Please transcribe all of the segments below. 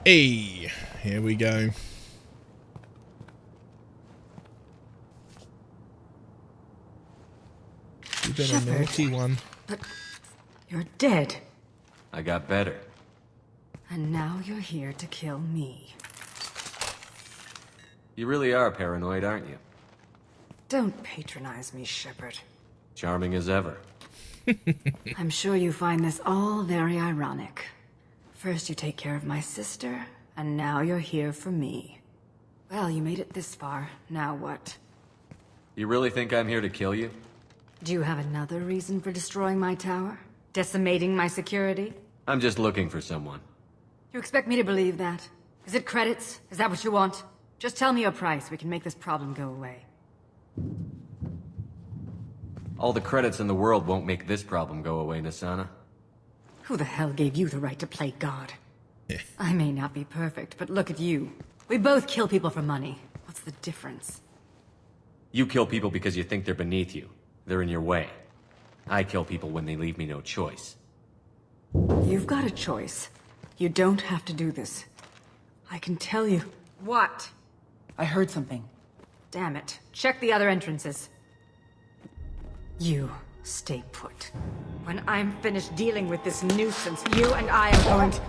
Hey, here we go. You've been a naughty one. But you're dead. I got better. And now you're here to kill me. You really are paranoid, aren't you? Don't patronize me, Shepard. Charming as ever. I'm sure you find this all very ironic. First you take care of my sister, and now you're here for me. Well, you made it this far. Now what? You really think I'm here to kill you? Do you have another reason for destroying my tower? Decimating my security? I'm just looking for someone. You expect me to believe that? Is it credits? Is that what you want? Just tell me your price. We can make this problem go away. All the credits in the world won't make this problem go away, Nasana. Who the hell gave you the right to play God? I may not be perfect, but look at you. We both kill people for money. What's the difference? You kill people because you think they're beneath you. They're in your way. I kill people when they leave me no choice. You've got a choice. You don't have to do this. I can tell you. What? I heard something. Damn it. Check the other entrances. You stay put. When I'm finished dealing with this nuisance, you and I are going to...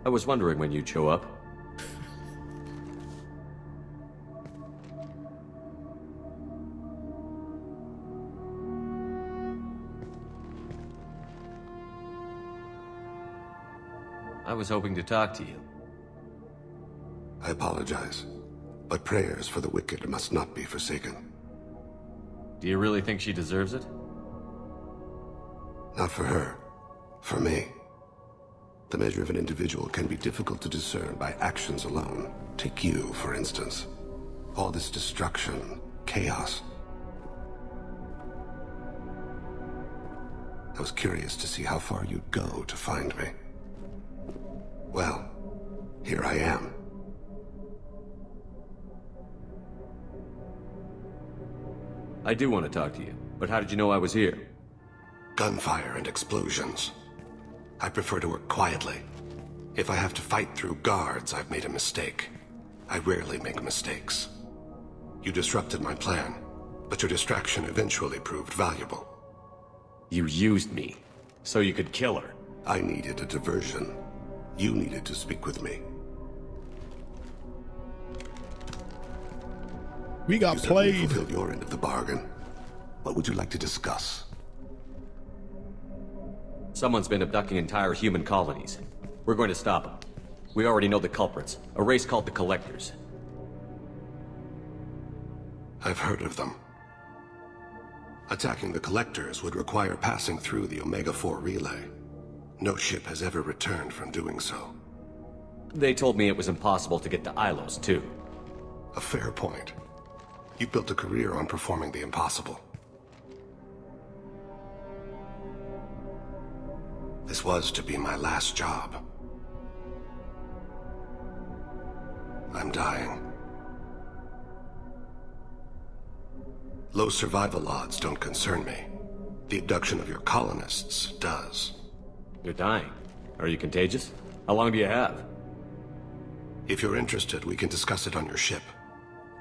I was wondering when you'd show up. I was hoping to talk to you. I apologize, but prayers for the wicked must not be forsaken. Do you really think she deserves it? Not for her. For me. The measure of an individual can be difficult to discern by actions alone. Take you, for instance. All this destruction, chaos. I was curious to see how far you'd go to find me. Well, here I am. I do want to talk to you, but how did you know I was here? Gunfire and explosions. I prefer to work quietly. If I have to fight through guards, I've made a mistake. I rarely make mistakes. You disrupted my plan, but your distraction eventually proved valuable. You used me, so you could kill her. I needed a diversion. You needed to speak with me. We got You certainly played. fulfilled your end of the bargain. What would you like to discuss? Someone's been abducting entire human colonies. We're going to stop them. We already know the culprits, a race called the Collectors. I've heard of them. Attacking the Collectors would require passing through the Omega-4 relay. No ship has ever returned from doing so. They told me it was impossible to get to Ilos, too. A fair point. You built a career on performing the impossible. This was to be my last job. I'm dying. Low survival odds don't concern me. The abduction of your colonists does. You're dying. Are you contagious? How long do you have? If you're interested, we can discuss it on your ship.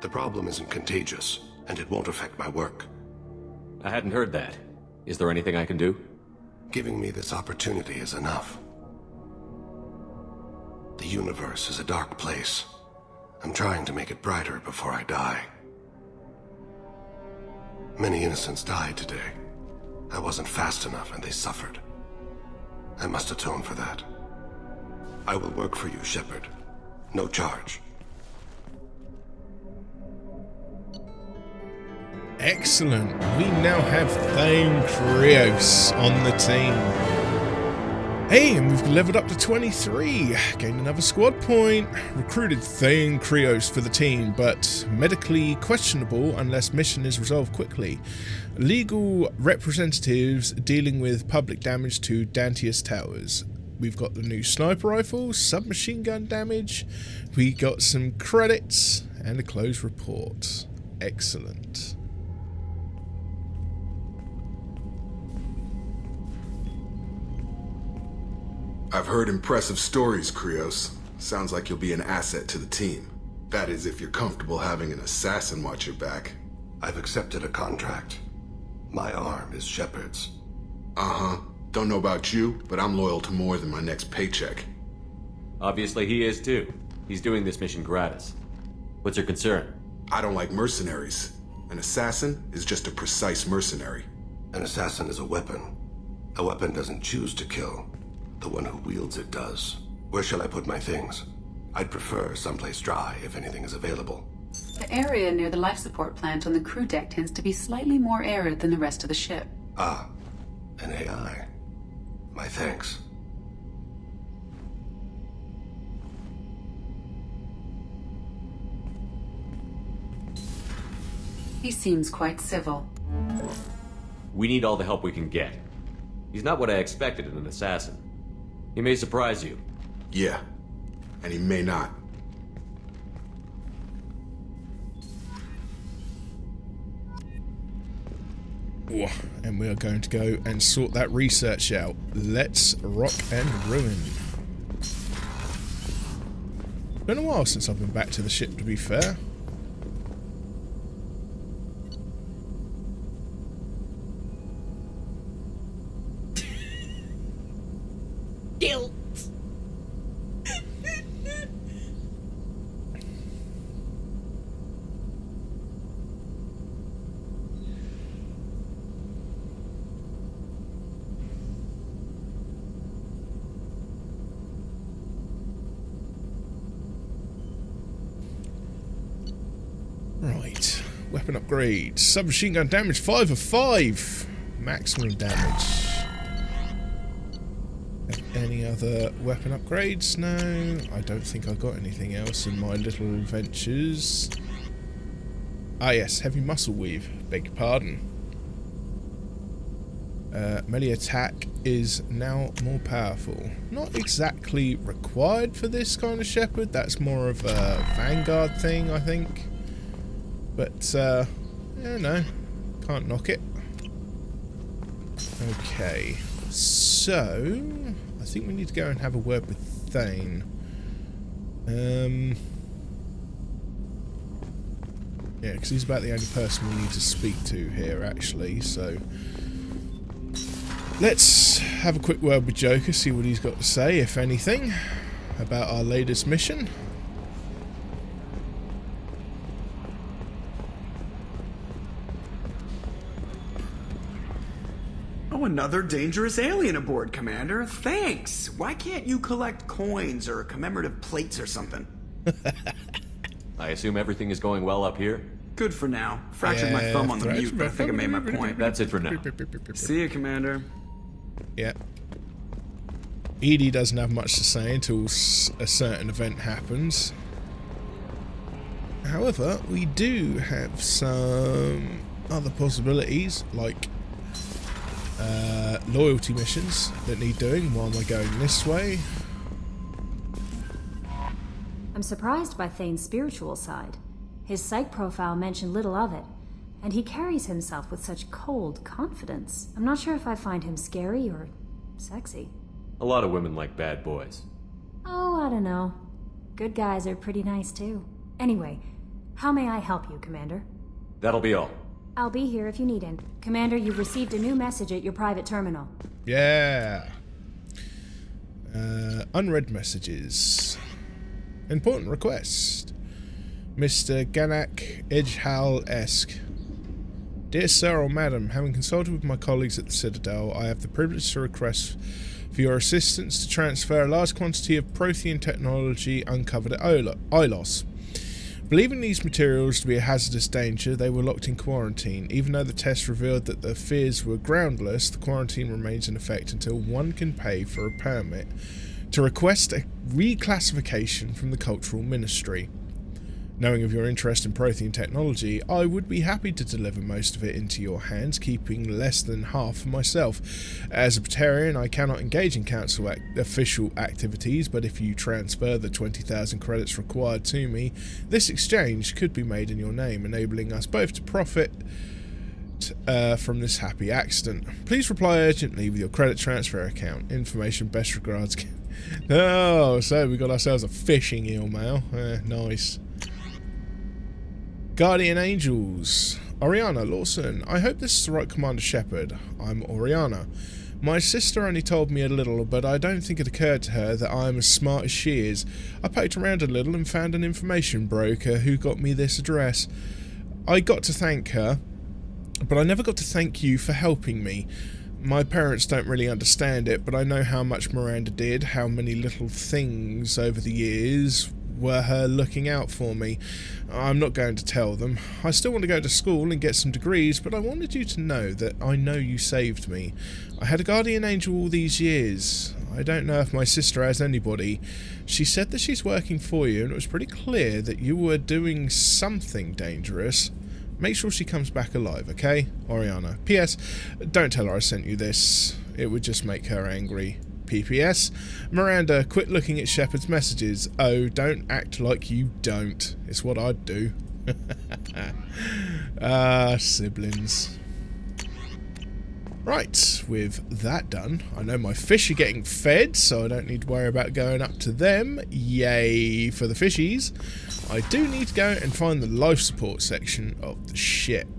The problem isn't contagious, and it won't affect my work. I hadn't heard that. Is there anything I can do? Giving me this opportunity is enough. The universe is a dark place. I'm trying to make it brighter before I die. Many innocents died today. I wasn't fast enough and they suffered. I must atone for that. I will work for you, Shepard. No charge. Excellent. We now have Thane Krios on the team. Hey, and we've leveled up to 23, gained another squad point, recruited Thane Krios for the team, but medically questionable unless mission is resolved quickly. Legal representatives dealing with public damage to Dantius Towers. We've got the new sniper rifle, submachine gun damage, we got some credits, and a closed report. Excellent. I've heard impressive stories, Krios. Sounds like you'll be an asset to the team. That is, if you're comfortable having an assassin watch your back. I've accepted a contract. My arm is Shepard's. Uh-huh. Don't know about you, but I'm loyal to more than my next paycheck. Obviously he is too. He's doing this mission gratis. What's your concern? I don't like mercenaries. An assassin is just a precise mercenary. An assassin is a weapon. A weapon doesn't choose to kill. The one who wields it does. Where shall I put my things? I'd prefer someplace dry if anything is available. The area near the life support plant on the crew deck tends to be slightly more arid than the rest of the ship. Ah, an AI. My thanks. He seems quite civil. We need all the help we can get. He's not what I expected in an assassin. He may surprise you. Yeah, and he may not. And we are going to go and sort that research out. Let's rock and ruin. Been a while since I've been back to the ship, to be fair. Guilt. Right, weapon upgrade. Submachine gun damage 5 of 5. Maximum damage. Any other weapon upgrades? No, I don't think I got anything else in my little ventures. Ah yes, heavy muscle weave. Beg your pardon. Melee attack is now more powerful. Not exactly required for this kind of Shepherd. That's more of a Vanguard thing, I think. But, yeah, no. Can't knock it. Okay. So, I think we need to go and have a word with Thane. Yeah, because he's about the only person we need to speak to here, actually, so... Let's have a quick word with Joker, see what he's got to say, if anything, about our latest mission. Oh, another dangerous alien aboard, Commander. Thanks. Why can't you collect coins or commemorative plates or something? I assume everything is going well up here? Good for now. Fractured my thumb on the mute, but I think I made my point. That's it for now. See you, Commander. Yeah. Edie doesn't have much to say until a certain event happens. However, we do have some other possibilities, like loyalty missions that need doing. Why am I going this way? I'm surprised by Thane's spiritual side. His psych profile mentioned little of it, and he carries himself with such cold confidence. I'm not sure if I find him scary or sexy. A lot of women like bad boys. Oh, I don't know. Good guys are pretty nice too. Anyway, how may I help you, Commander? That'll be all. I'll be here if you need it. Commander, you've received a new message at your private terminal. Yeah. Unread messages. Important request. Mr. Ganak Edgehal-esque. Dear Sir or Madam, having consulted with my colleagues at the Citadel, I have the privilege to request for your assistance to transfer a large quantity of Prothean technology uncovered at Ilos. Believing these materials to be a hazardous danger, they were locked in quarantine. Even though the tests revealed that their fears were groundless, the quarantine remains in effect until one can pay for a permit to request a reclassification from the Cultural Ministry. Knowing of your interest in Prothean technology, I would be happy to deliver most of it into your hands, keeping less than half for myself. As a Batarian, I cannot engage in council official activities, but if you transfer the 20,000 credits required to me, this exchange could be made in your name, enabling us both to profit from this happy accident. Please reply urgently with your credit transfer account. Information, best regards. Oh, so we got ourselves a phishing email. Nice. Guardian Angels. Oriana Lawson. I hope this is the right Commander Shepard. I'm Oriana. My sister only told me a little, but I don't think it occurred to her that I am as smart as she is. I poked around a little and found an information broker who got me this address. I got to thank her, but I never got to thank you for helping me. My parents don't really understand it, but I know how much Miranda did, how many little things over the years were her looking out for me. I'm not going to tell them. I still want to go to school and get some degrees, but I wanted you to know that I know you saved me. I had a guardian angel all these years. I don't know if my sister has anybody. She said that she's working for you, and it was pretty clear that you were doing something dangerous. Make sure she comes back alive, okay? Oriana. P.S. Don't tell her I sent you this. It would just make her angry. P.P.S. Miranda, quit looking at Shepard's messages. Oh, don't act like you don't. It's what I'd do. Siblings. Right, with that done, I know my fish are getting fed, so I don't need to worry about going up to them. Yay for the fishies. I do need to go and find the life support section of the ship.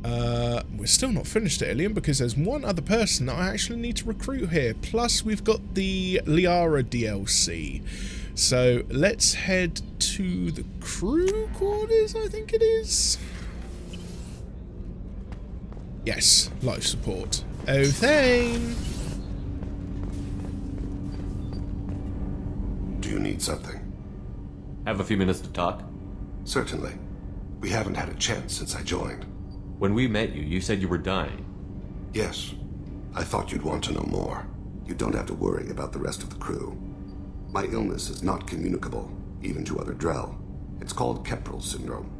We're still not finished, Alien, because there's one other person that I actually need to recruit here. Plus, we've got the Liara DLC. So, let's head to the crew quarters, I think it is. Yes, life support. Oh, Thane! Do you need something? Have a few minutes to talk? Certainly. We haven't had a chance since I joined. When we met you, you said you were dying. Yes. I thought you'd want to know more. You don't have to worry about the rest of the crew. My illness is not communicable, even to other Drell. It's called Keprel syndrome.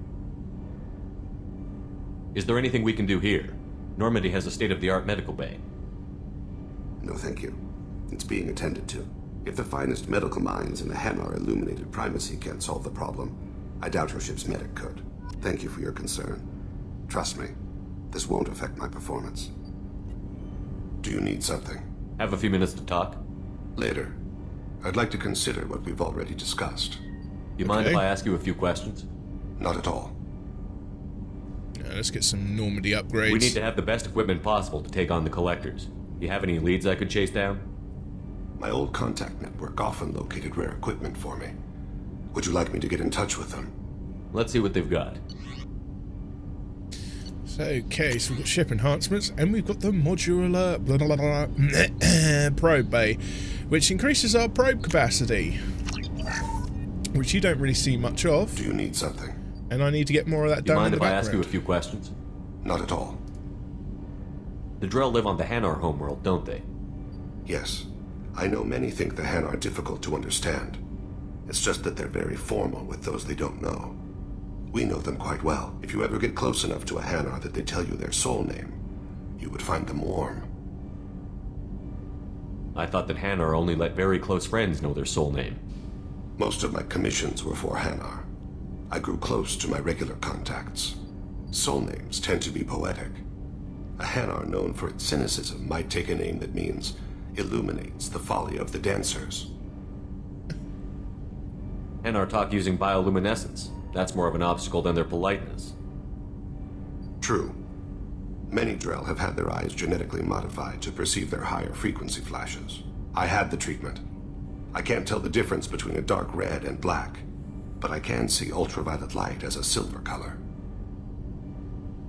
Is there anything we can do here? Normandy has a state-of-the-art medical bay. No, thank you. It's being attended to. If the finest medical minds in the Hanar illuminated primacy can't solve the problem, I doubt your ship's medic could. Thank you for your concern. Trust me, this won't affect my performance. Do you need something? Have a few minutes to talk? Later. I'd like to consider what we've already discussed. You mind if I ask you a few questions? Not at all. Let's get some Normandy upgrades. We need to have the best equipment possible to take on the collectors. You have any leads I could chase down? My old contact network often located rare equipment for me. Would you like me to get in touch with them? Let's see what they've got. So, okay, so we've got ship enhancements, and we've got the modular probe bay, which increases our probe capacity, which you don't really see much of. Do you need something? And I need to get more of that done in the background. Do you mind if I ask you a few questions? Not at all. The Drell live on the Hanar homeworld, don't they? Yes. I know many think the Hanar difficult to understand. It's just that they're very formal with those they don't know. We know them quite well. If you ever get close enough to a Hanar that they tell you their soul name, you would find them warm. I thought that Hanar only let very close friends know their soul name. Most of my commissions were for Hanar. I grew close to my regular contacts. Soul names tend to be poetic. A Hanar known for its cynicism might take a name that means illuminates the folly of the dancers. Hanar talk using bioluminescence. That's more of an obstacle than their politeness. True. Many Drell have had their eyes genetically modified to perceive their higher frequency flashes. I had the treatment. I can't tell the difference between a dark red and black, but I can see ultraviolet light as a silver color.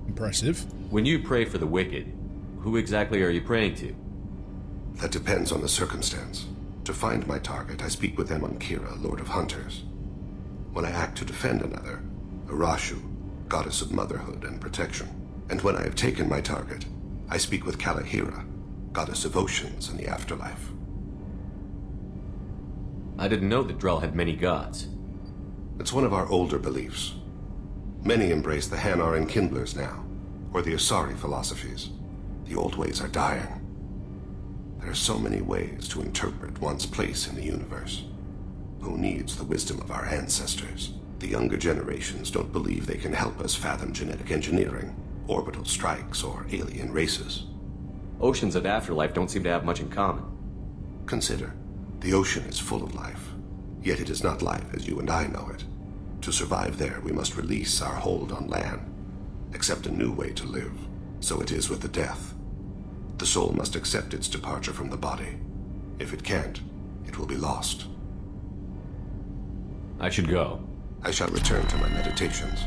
Impressive. When you pray for the wicked, who exactly are you praying to? That depends on the circumstance. To find my target, I speak with them on Kira, Lord of Hunters. When I act to defend another, Arashu, goddess of motherhood and protection. And when I have taken my target, I speak with Kalahira, goddess of oceans and the afterlife. I didn't know that Drell had many gods. It's one of our older beliefs. Many embrace the Hanar and Kindlers now, or the Asari philosophies. The old ways are dying. There are so many ways to interpret one's place in the universe. Who needs the wisdom of our ancestors? The younger generations don't believe they can help us fathom genetic engineering, orbital strikes, or alien races. Oceans and afterlife don't seem to have much in common. Consider, the ocean is full of life, yet it is not life as you and I know it. To survive there, we must release our hold on land, accept a new way to live. So it is with the death. The soul must accept its departure from the body. If it can't, it will be lost. I should go. I shall return to my meditations.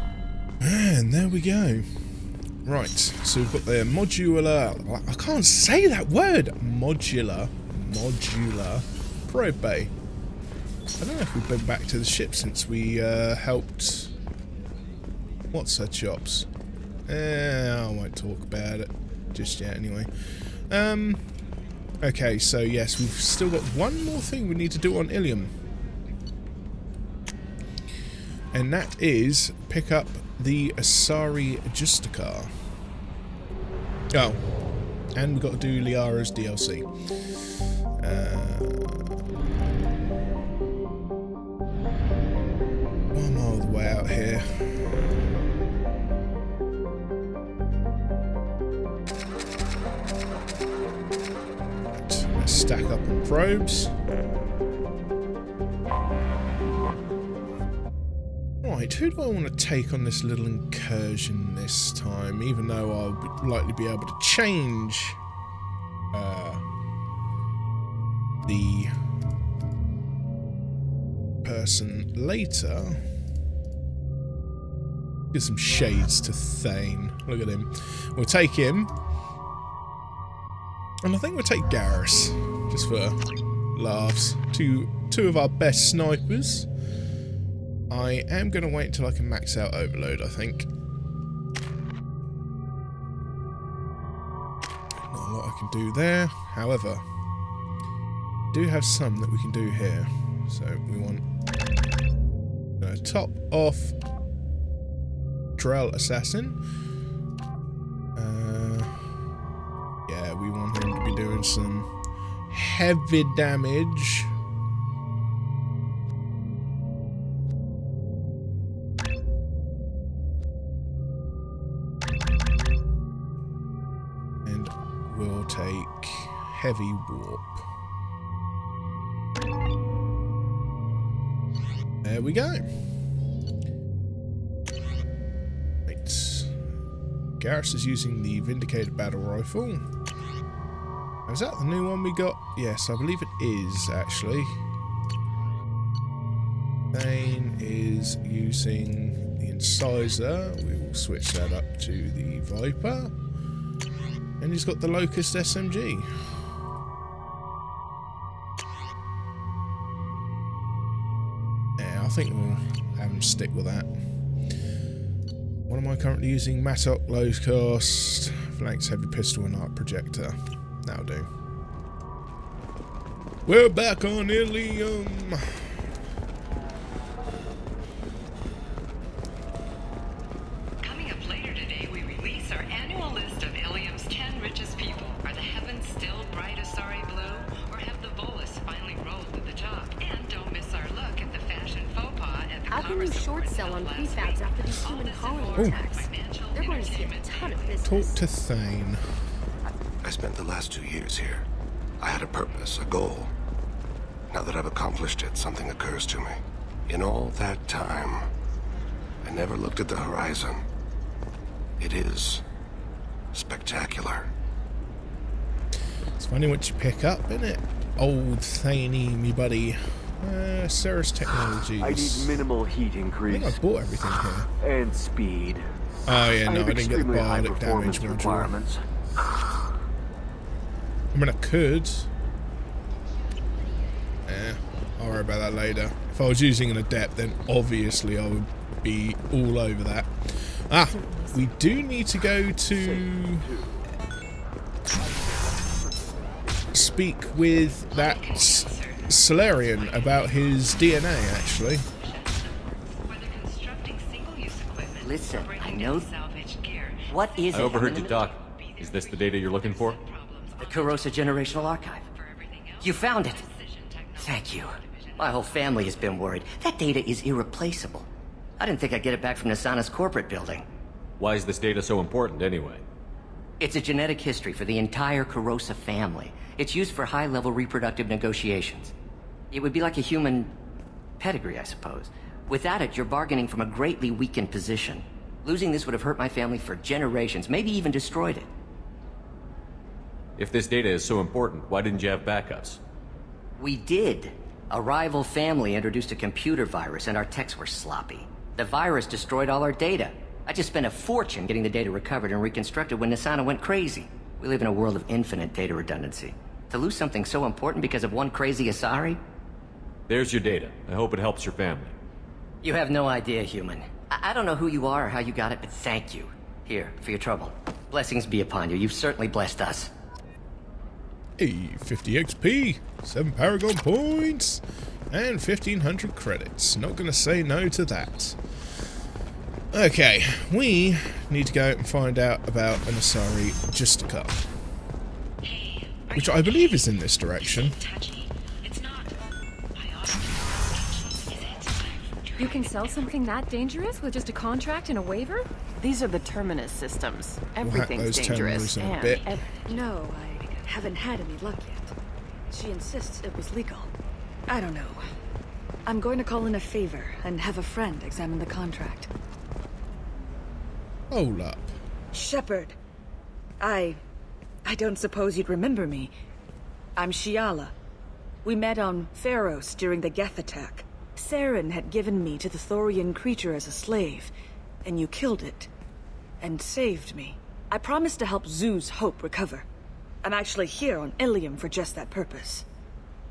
And there we go. Right, so we've got the modular... I can't say that word! Modular probe bay. I don't know if we've been back to the ship since we helped... What's her chops? I won't talk about it just yet anyway. Okay, so yes, we've still got one more thing we need to do on Ilium. And that is pick up the Asari Justicar. Oh, and we've got to do Liara's DLC. One mile of the way out here. Right, let's stack up on probes. Right, who do I want to take on this little incursion this time, even though I'll likely be able to change the person later. Give some shades to Thane. Look at him. We'll take him. And I think we'll take Garrus, just for laughs. Two of our best snipers. I am going to wait until I can max out Overload, I think. Not a lot I can do there. However, do have some that we can do here. So we want to top off Drell Assassin. Yeah, we want him to be doing some heavy damage. And we'll take heavy warp. There we go. Right. Garrus is using the Vindicated Battle Rifle. Is that the new one we got? Yes, I believe it is, actually. Thane is using the Incisor. We will switch that up to the Viper. And he's got the Locust SMG. I think we'll have him stick with that. What am I currently using? Mattock, low cost, flanks, heavy pistol, and arc projector. That'll do. We're back on Ilium. Coming up later today, we release our annual list of Ilium's 10 richest people. Are the heavens still bright Asari blue, or have the Volus finally rolled to the top? And don't miss our look at the fashion faux pas at the How can you short sell on prefabs after these human colony attacks? They're going to see a ton of business. Talk to Thane. I spent the last 2 years here. I had a purpose, a goal. Now that I've accomplished it, something occurs to me. In all that time, I never looked at the horizon. It is spectacular. It's funny what you pick up, isn't it? Old Thane, me buddy. Ceres Technologies. I need minimal heat increase. I think I bought everything here. And speed. Oh yeah, no, I didn't get the extremely high biotic damage performance module. requirements. I mean, I could. I'll worry about that later. If I was using an adept, then obviously I would be all over that. Ah, we do need to go to speak with that Solarian about his DNA, actually. Listen, I know. What is it? I overheard you talk. Is this the data you're looking for? The Kurosa Generational Archive. You found it. Thank you. My whole family has been worried. That data is irreplaceable. I didn't think I'd get it back from Nasana's corporate building. Why is this data so important anyway? It's a genetic history for the entire Kurosa family. It's used for high-level reproductive negotiations. It would be like a human pedigree, I suppose. Without it, you're bargaining from a greatly weakened position. Losing this would have hurt my family for generations, maybe even destroyed it. If this data is so important, why didn't you have backups? We did. A rival family introduced a computer virus and our techs were sloppy. The virus destroyed all our data. I just spent a fortune getting the data recovered and reconstructed when Nasana went crazy. We live in a world of infinite data redundancy. To lose something so important because of one crazy Asari? There's your data. I hope it helps your family. You have no idea, human. I don't know who you are or how you got it, but thank you. Here, for your trouble. Blessings be upon you. You've certainly blessed us. Hey, 50 XP, 7 Paragon points, and 1500 credits. Not going to say no to that. Okay, we need to go and find out about an Asari Justica, which I believe is in this direction. You can sell something that dangerous with just a contract and a waiver? These are the Terminus systems. We'll hack Everything's those dangerous. terminals in a bit. No, I haven't had any luck yet. She insists it was legal. I don't know. I'm going to call in a favor and have a friend examine the contract. Hold up. Shepard. I don't suppose you'd remember me. I'm Shiala. We met on Pharos during the Geth attack. Saren had given me to the Thorian creature as a slave, and you killed it. And saved me. I promised to help Zoo's Hope recover. I'm actually here on Ilium for just that purpose.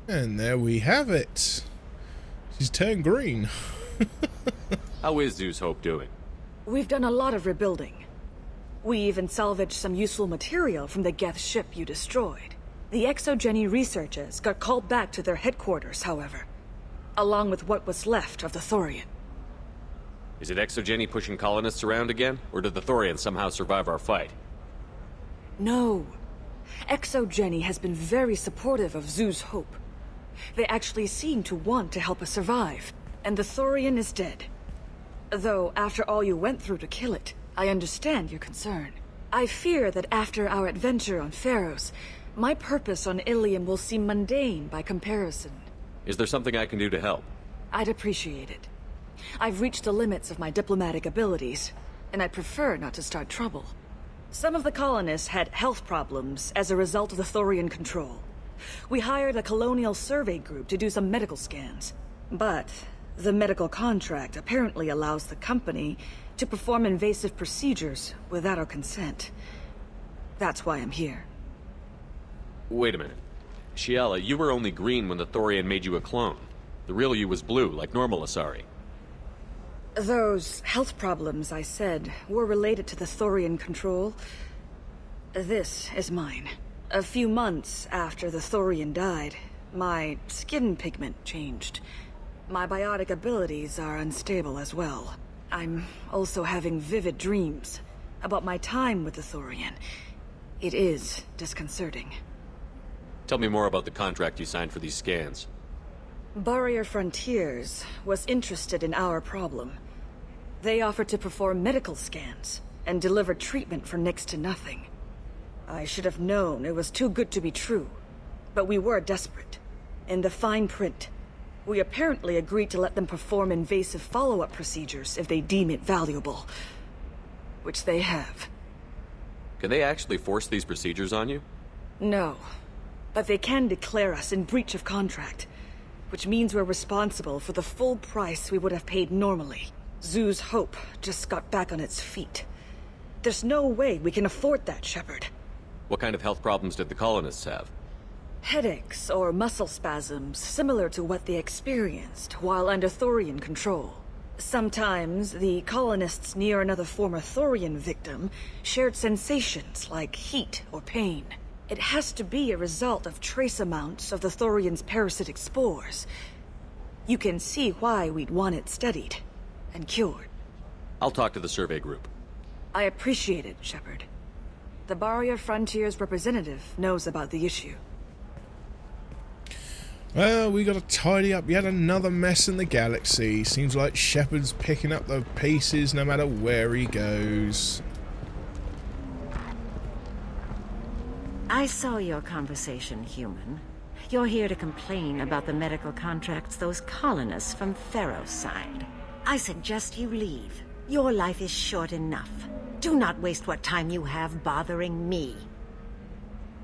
And there we have it. She's turned green. How is Zeus Hope doing? We've done a lot of rebuilding. We even salvaged some useful material from the Geth ship you destroyed. The Exogeny researchers got called back to their headquarters, however, along with what was left of the Thorian. Is it Exogeny pushing colonists around again, or did the Thorians somehow survive our fight? No. Exogeny has been very supportive of Zoo's Hope. They actually seem to want to help us survive, and the Thorian is dead. Though, after all you went through to kill it, I understand your concern. I fear that after our adventure on Pharos, my purpose on Ilium will seem mundane by comparison. Is there something I can do to help? I'd appreciate it. I've reached the limits of my diplomatic abilities, and I'd prefer not to start trouble. Some of the colonists had health problems as a result of the Thorian control. We hired a colonial survey group to do some medical scans. But the medical contract apparently allows the company to perform invasive procedures without our consent. That's why I'm here. Wait a minute. Shiala, you were only green when the Thorian made you a clone. The real you was blue, like normal Asari. Those health problems I said were related to the Thorian control. This is mine. A few months after the Thorian died, my skin pigment changed. My biotic abilities are unstable as well. I'm also having vivid dreams about my time with the Thorian. It is disconcerting. Tell me more about the contract you signed for these scans. Barrier Frontiers was interested in our problem. They offered to perform medical scans and deliver treatment for next to nothing. I should have known it was too good to be true, but we were desperate. In the fine print, we apparently agreed to let them perform invasive follow-up procedures if they deem it valuable. Which they have. Can they actually force these procedures on you? No, but they can declare us in breach of contract, which means we're responsible for the full price we would have paid normally. Zoo's Hope just got back on its feet. There's no way we can afford that, Shepard. What kind of health problems did the colonists have? Headaches or muscle spasms similar to what they experienced while under Thorian control. Sometimes the colonists near another former Thorian victim shared sensations like heat or pain. It has to be a result of trace amounts of the Thorian's parasitic spores. You can see why we'd want it studied and cured. I'll talk to the survey group. I appreciate it, Shepard. The Barrier Frontiers representative knows about the issue. Well, we gotta tidy up yet another mess in the galaxy. Seems like Shepard's picking up the pieces no matter where he goes. I saw your conversation, human. You're here to complain about the medical contracts those colonists from Pharaoh signed. I suggest you leave. Your life is short enough. Do not waste what time you have bothering me.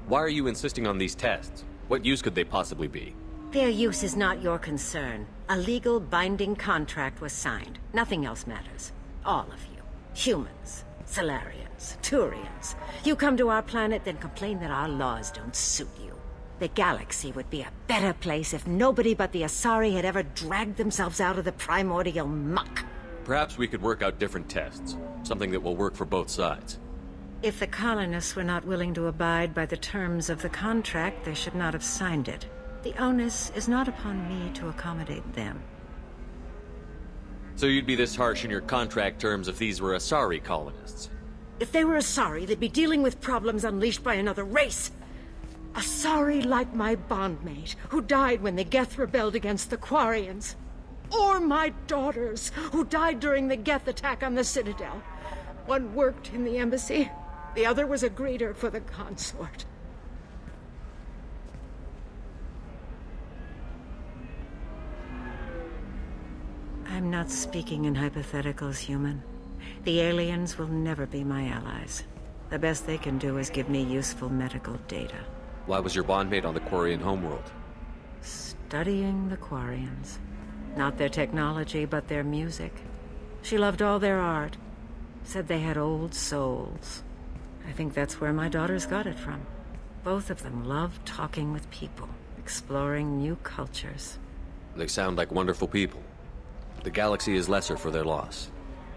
Why are you insisting on these tests? What use could they possibly be? Their use is not your concern. A legal binding contract was signed. Nothing else matters. All of you. Humans, Solarians, Turians. You come to our planet, then complain that our laws don't suit you. The galaxy would be a better place if nobody but the Asari had ever dragged themselves out of the primordial muck. Perhaps we could work out different tests. Something that will work for both sides. If the colonists were not willing to abide by the terms of the contract, they should not have signed it. The onus is not upon me to accommodate them. So you'd be this harsh in your contract terms if these were Asari colonists? If they were Asari, they'd be dealing with problems unleashed by another race. Asari like my bondmate, who died when the Geth rebelled against the Quarians. Or my daughters, who died during the Geth attack on the Citadel. One worked in the embassy, the other was a greeter for the consort. I'm not speaking in hypotheticals, human. The aliens will never be my allies. The best they can do is give me useful medical data. Why was your bondmate on the Quarian homeworld? Studying the Quarians. Not their technology, but their music. She loved all their art. Said they had old souls. I think that's where my daughters got it from. Both of them loved talking with people, exploring new cultures. They sound like wonderful people. The galaxy is lesser for their loss.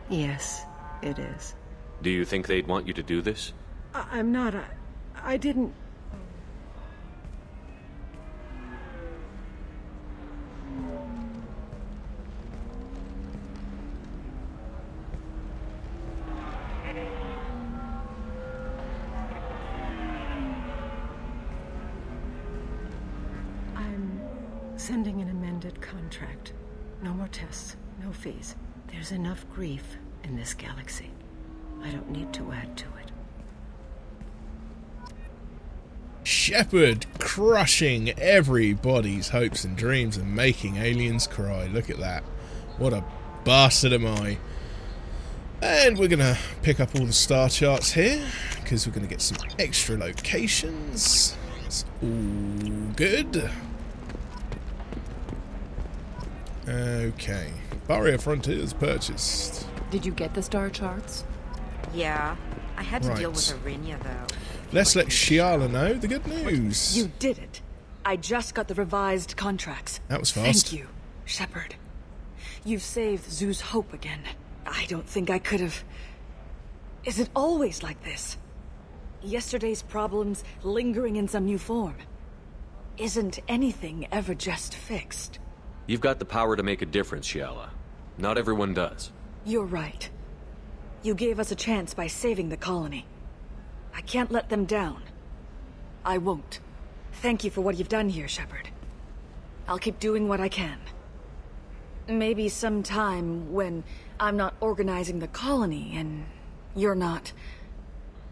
Yes, it is. Do you think they'd want you to do this? I'm not. I didn't... I'm sending an amended contract. No more tests, no fees. There's enough grief in this galaxy. I don't need to add to it. Shepard crushing everybody's hopes and dreams and making aliens cry. Look at that. What a bastard am I. And we're going to pick up all the star charts here, because we're going to get some extra locations. It's all good. Okay. Barrier Frontiers purchased. Did you get the star charts? Yeah. I had to deal Right. with Arinia, though. Let's let Shiala know the good news. You did it. I just got the revised contracts. That was fast. Thank you, Shepard. You've saved Zoo's hope again. I don't think I could have... Is it always like this? Yesterday's problems lingering in some new form. Isn't anything ever just fixed? You've got the power to make a difference, Shiala. Not everyone does. You're right. You gave us a chance by saving the colony. I can't let them down. I won't. Thank you for what you've done here, Shepard. I'll keep doing what I can. Maybe sometime when I'm not organizing the colony and you're not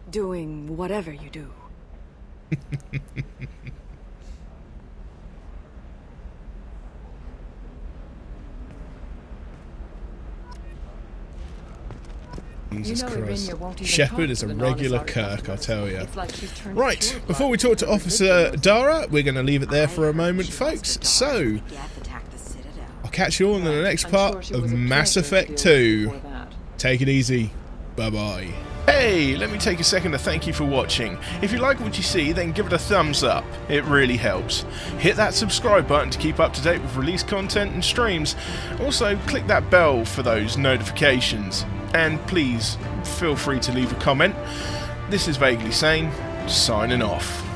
doing whatever you do. Jesus You know Christ. Arinia won't even Shepard talk is to a the regular non-Asari Kirk, I'll customers. tell you. It's like she's turned Right, pure before we blood talk to Officer Dara, we're going to leave it there for a moment, folks. So, I'll catch you all in the next part of Mass Effect 2. Take it easy. Bye-bye. Hey, let me take a second to thank you for watching. If you like what you see, then give it a thumbs up. It really helps. Hit that subscribe button to keep up to date with released content and streams. Also, click that bell for those notifications. And please, feel free to leave a comment. This is VaguelySane, signing off.